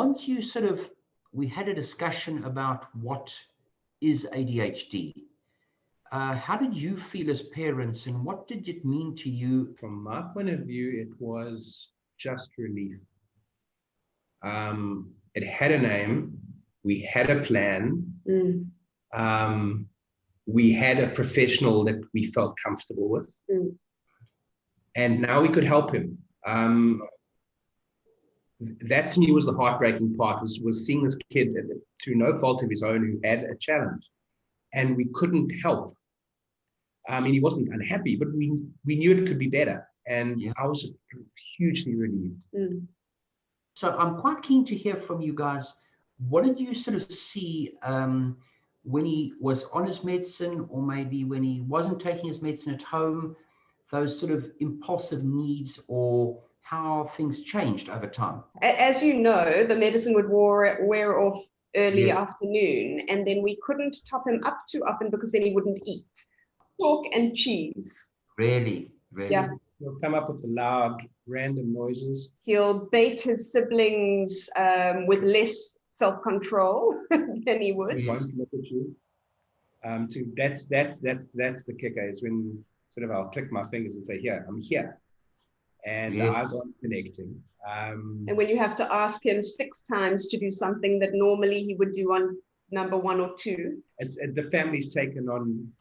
once we had a discussion about what is ADHD, how did you feel as parents, and what did it mean to you? From my point of view, it was just relief. It had a name. We had a plan. We had a professional that we felt comfortable with. And now we could help him. That to me was the heartbreaking part, was seeing this kid through no fault of his own who had a challenge, and we couldn't help. I mean, he wasn't unhappy, but we knew it could be better. And I was just hugely relieved. So I'm quite keen to hear from you guys. What did you sort of see when he was on his medicine, or maybe when he wasn't taking his medicine at home, those sort of impulsive needs, or how things changed over time? As you know, the medicine would wear off early afternoon, and then we couldn't top him up too often because then he wouldn't eat. Pork and cheese. Really? Yeah. He'll come up with the loud, random noises. He'll bait his siblings with less self-control than he would. He won't look at you. That's the kicker, is when sort of I'll click my fingers and say, "Here, I'm here," and the eyes aren't connecting. And when you have to ask him 6 times to do something that normally he would do on number 1 or 2. The family's taken on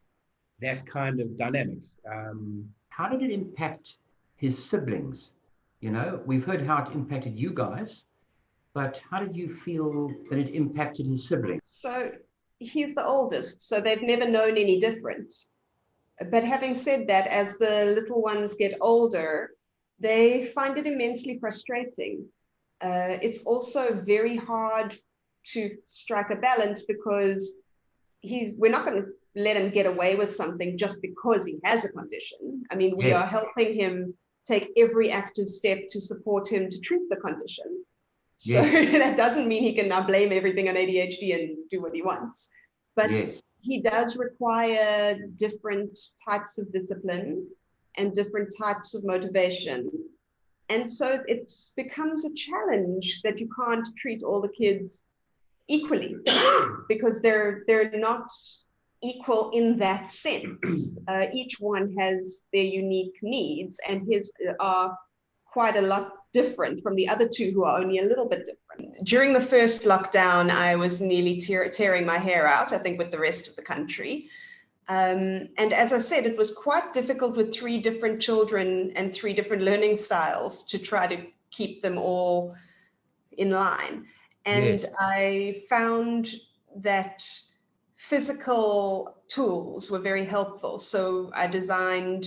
that kind of dynamic. How did it impact his siblings? You know, we've heard how it impacted you guys, but how did you feel that it impacted his siblings? So he's the oldest, so they've never known any different. But having said that, as the little ones get older, they find it immensely frustrating. It's also very hard to strike a balance, because we're not going to let him get away with something just because he has a condition. I mean, we are helping him take every active step to support him to treat the condition. So that doesn't mean he can now blame everything on ADHD and do what he wants. But he does require different types of discipline and different types of motivation. And so it becomes a challenge that you can't treat all the kids equally, because they're not equal in that sense. Each one has their unique needs, and his are quite a lot different from the other 2 who are only a little bit different. During the first lockdown, I was nearly tearing my hair out, I think, with the rest of the country. And as I said, it was quite difficult with 3 different children and 3 different learning styles to try to keep them all in line. And I found that physical tools were very helpful. So I designed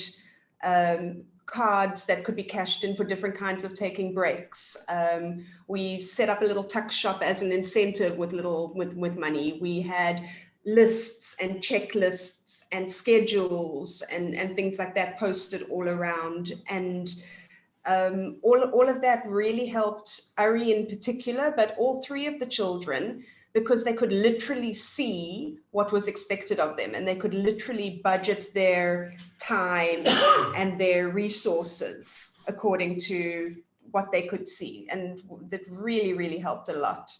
cards that could be cashed in for different kinds of taking breaks. We set up a little tuck shop as an incentive with money. We had lists and checklists and schedules and things like that posted all around. And all of that really helped Ari in particular, but all 3 of the children, because they could literally see what was expected of them, and they could literally budget their time and their resources according to what they could see. And that really, really helped a lot.